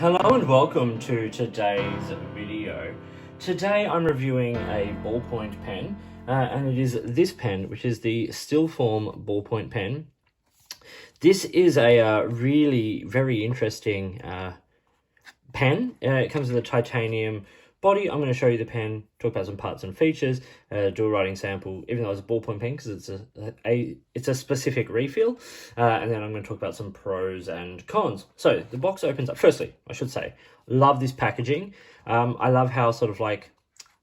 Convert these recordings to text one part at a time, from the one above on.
Hello and welcome to today's video. Today I'm reviewing a ballpoint pen, and it is this pen, which is the Stilform ballpoint pen. This is a really very interesting pen. It comes with a titanium body. I'm going to show you the pen, talk about some parts and features, do a writing sample, even though it's a ballpoint pen because it's a specific refill, and then I'm going to talk about some pros and cons. So the box opens up. Firstly, I should say, love this packaging. I love how sort of like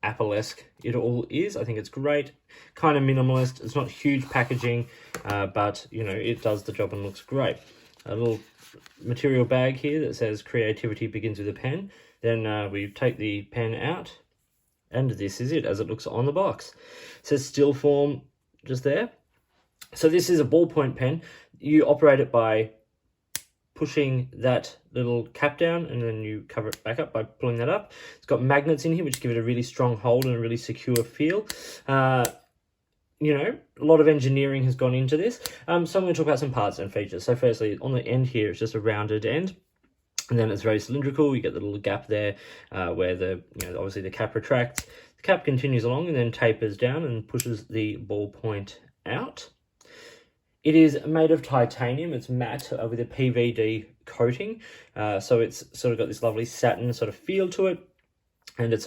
Apple-esque it all is. I think it's great, kind of minimalist. It's not huge packaging, but you know, it does the job and looks great. A little material bag here that says creativity begins with a pen. Then we take the pen out, and this is it as it looks on the box. It says Stilform just there. So this is a ballpoint pen. You operate it by pushing that little cap down, and then you cover it back up by pulling that up. It's got magnets in here which give it a really strong hold and a really secure feel. You know, a lot of engineering has gone into this. So I'm going to talk about some parts and features. So firstly, on the end here, it's just a rounded end. And then it's very cylindrical. You get the little gap there where obviously the cap retracts. The cap continues along and then tapers down and pushes the ballpoint out. It is made of titanium. It's matte with a PVD coating. So it's sort of got this lovely satin sort of feel to it. And it's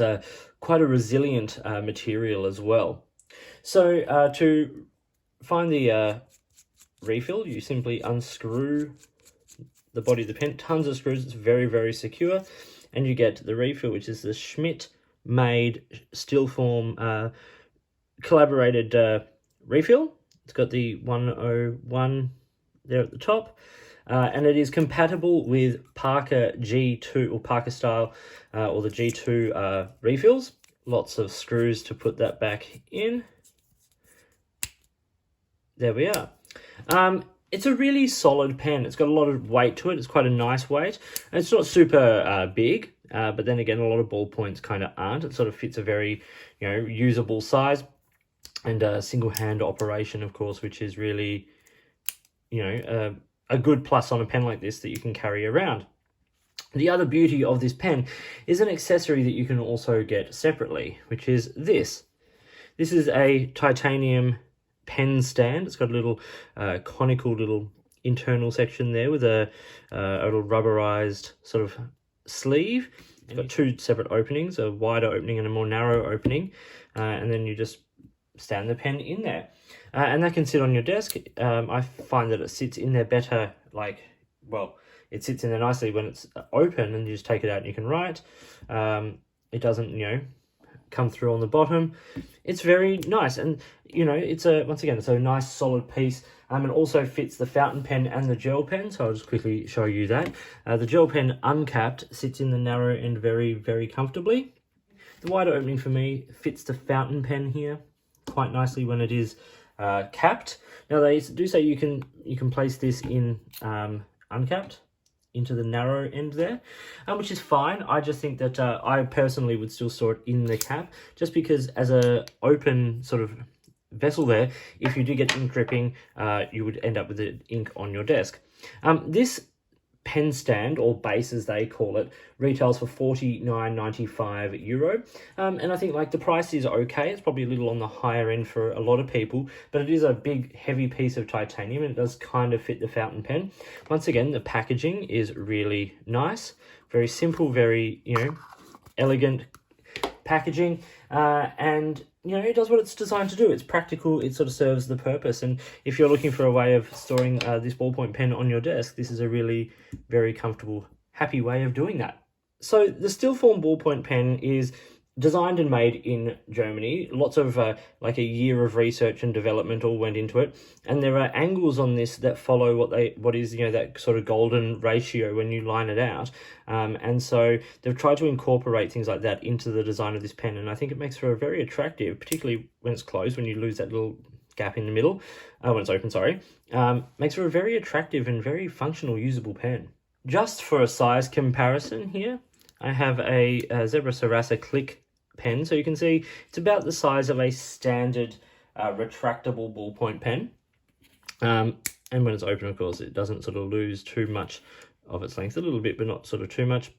quite a resilient material as well. So to find the refill, you simply unscrew the body of the pen, tons of screws. It's very, very secure, and you get the refill, which is the Schmidt-made Stilform collaborated refill. It's got the 101 there at the top, and it is compatible with Parker G2 or Parker style or the G2 refills. Lots of screws to put that back in. There we are. It's a really solid pen. It's got a lot of weight to it. It's quite a nice weight. And it's not super big, but then again, a lot of ballpoints kind of aren't. It sort of fits a very, usable size, and a single hand operation, of course, which is really, a good plus on a pen like this that you can carry around. The other beauty of this pen is an accessory that you can also get separately, which is this. This is a titanium pen stand. It's got a little conical little internal section there with a little rubberized sort of sleeve. It's got two separate openings, a wider opening and a more narrow opening, and then you just stand the pen in there, and that can sit on your desk. I find that it sits in there better, it sits in there nicely when it's open and you just take it out and you can write. It doesn't, come through on the bottom. It's very nice, and it's a nice solid piece, and also fits the fountain pen and the gel pen. So I'll just quickly show you that. The gel pen uncapped sits in the narrow end very, very comfortably. The wider opening for me fits the fountain pen here quite nicely when it is capped. Now they do say you can place this in uncapped into the narrow end there, which is fine. I just think that I personally would still store it in the cap, just because as a open sort of vessel there, if you do get ink dripping, you would end up with the ink on your desk. This pen stand, or base as they call it, retails for €49.95, and I think the price is okay. It's probably a little on the higher end for a lot of people, but it is a big heavy piece of titanium, and it does kind of fit the fountain pen. Once again, the packaging is really nice, very simple, very elegant packaging, and it does what it's designed to do. It's practical. It sort of serves the purpose. And if you're looking for a way of storing this ballpoint pen on your desk, this is a really very comfortable, happy way of doing that. So the Stilform ballpoint pen is designed and made in Germany. Lots of a year of research and development all went into it, and there are angles on this that follow what is that sort of golden ratio when you line it out, and so they've tried to incorporate things like that into the design of this pen, and I think it makes for a very attractive, particularly when it's closed, when you lose that little gap in the middle, when it's open, makes for a very attractive and very functional, usable pen. Just for a size comparison here, I have a Zebra Sarasa Click pen. So you can see it's about the size of a standard retractable ballpoint pen. And when it's open, of course, it doesn't sort of lose too much of its length. A little bit, but not sort of too much.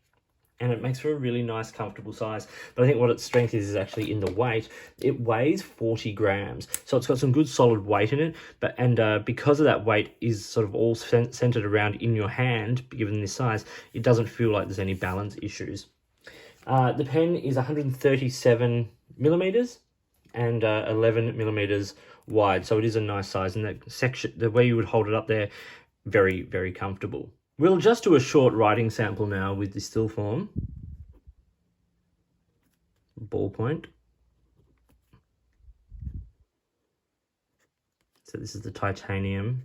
and it makes for a really nice, comfortable size. But I think what its strength is actually in the weight. It weighs 40 grams, so it's got some good solid weight in it. And because of that weight is sort of all centered around in your hand, given this size, it doesn't feel like there's any balance issues. The pen is 137 millimeters and 11 millimeters wide, so it is a nice size. And that section, the way you would hold it up there, very, very comfortable. We'll just do a short writing sample now with the Stilform ballpoint. So this is the titanium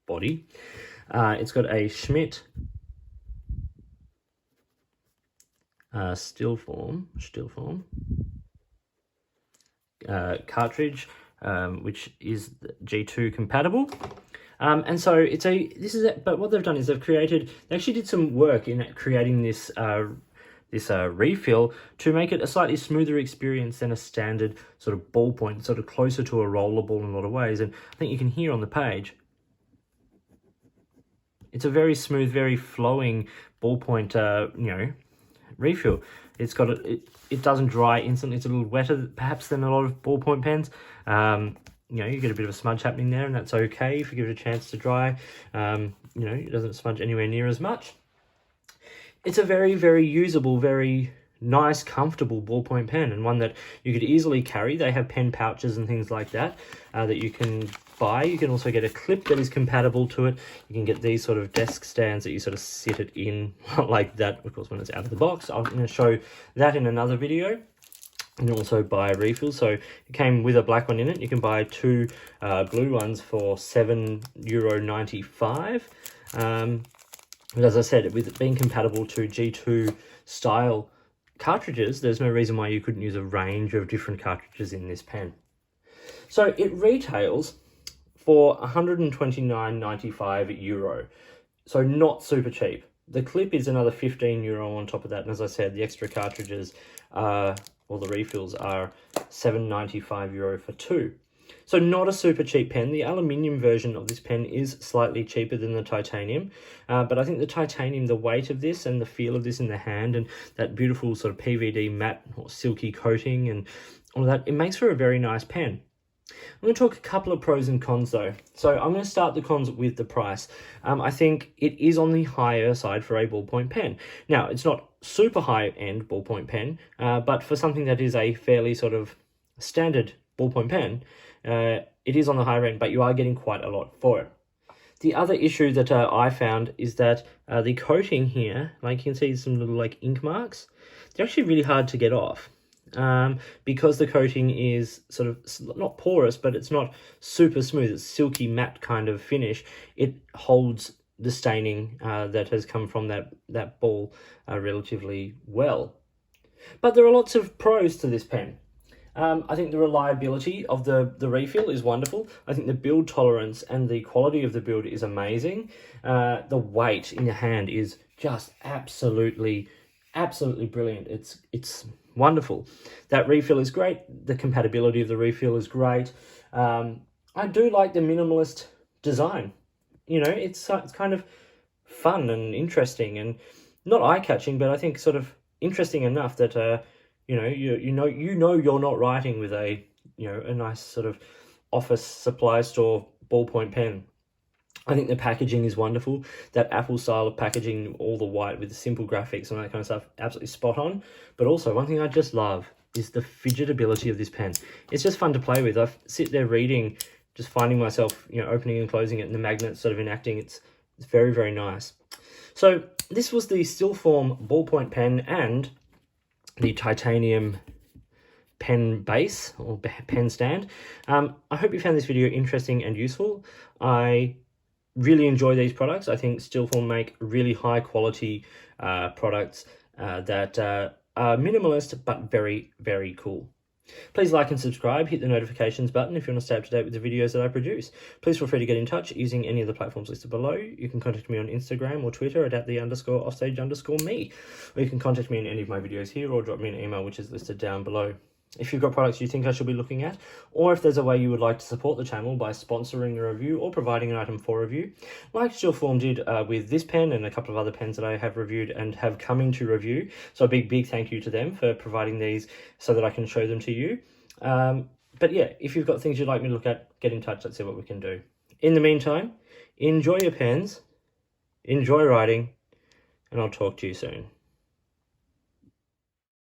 body. It's got a Schmidt Stilform cartridge, which is G2 compatible. And so but what they've done is they actually did some work in creating this refill to make it a slightly smoother experience than a standard sort of ballpoint, sort of closer to a rollerball in a lot of ways. And I think you can hear on the page, it's a very smooth, very flowing ballpoint, refill. It's got it doesn't dry instantly. It's a little wetter perhaps than a lot of ballpoint pens. You get a bit of a smudge happening there, and that's okay if you give it a chance to dry. It doesn't smudge anywhere near as much. It's a very, very usable, very nice, comfortable ballpoint pen, and one that you could easily carry. They have pen pouches and things like that that you can buy. You can also get a clip that is compatible to it. You can get these sort of desk stands that you sort of sit it in like that, of course, when it's out of the box. I'm going to show that in another video. And also buy a refill. So it came with a black one in it. You can buy two blue ones for €7.95. But as I said, with it being compatible to G2 style cartridges, there's no reason why you couldn't use a range of different cartridges in this pen. So it retails for €129.95. So not super cheap. The clip is another €15 on top of that. And as I said, the extra cartridges or the refills are €7.95 for two. So not a super cheap pen. The aluminium version of this pen is slightly cheaper than the titanium, but I think the titanium, the weight of this and the feel of this in the hand, and that beautiful sort of PVD matte or silky coating and all of that, it makes for a very nice pen. I'm going to talk a couple of pros and cons though. So I'm going to start the cons with the price. I think it is on the higher side for a ballpoint pen. Now, it's not super high-end ballpoint pen, but for something that is a fairly sort of standard ballpoint pen, it is on the higher end, but you are getting quite a lot for it. The other issue that I found is that the coating here, like you can see some little like ink marks, they're actually really hard to get off. Because the coating is sort of not porous, but it's not super smooth. It's silky matte kind of finish. It holds the staining that has come from that ball relatively well. But there are lots of pros to this pen. I think the reliability of the refill is wonderful. I think the build tolerance and the quality of the build is amazing. The weight in your hand is just absolutely brilliant. It's wonderful. That refill is great. The compatibility of the refill is great. I do like the minimalist design. It's kind of fun and interesting and not eye-catching, but I think sort of interesting enough that you know you're not writing with a nice sort of office supply store ballpoint pen. I think the packaging is wonderful. That Apple style of packaging, all the white with the simple graphics and that kind of stuff, absolutely spot on. But also, one thing I just love is the fidgetability of this pen. It's just fun to play with. I sit there reading, just finding myself, opening and closing it, and the magnet sort of enacting. It's very, very nice. So this was the Stilform ballpoint pen and the titanium pen base or pen stand. I hope you found this video interesting and useful. I really enjoy these products. I think Stilform make really high quality products that are minimalist but very, very cool. Please like and subscribe, hit the notifications button if you want to stay up to date with the videos that I produce. Please feel free to get in touch using any of the platforms listed below. You can contact me on Instagram or Twitter at @the_offstage_me. Or you can contact me in any of my videos here or drop me an email which is listed down below. if you've got products you think I should be looking at, or if there's a way you would like to support the channel by sponsoring a review or providing an item for review, like Stilform did with this pen and a couple of other pens that I have reviewed and have coming to review. So a big thank you to them for providing these so that I can show them to you. But yeah, if you've got things you'd like me to look at, get in touch. Let's see what we can do. In the meantime, enjoy your pens, enjoy writing, and I'll talk to you soon.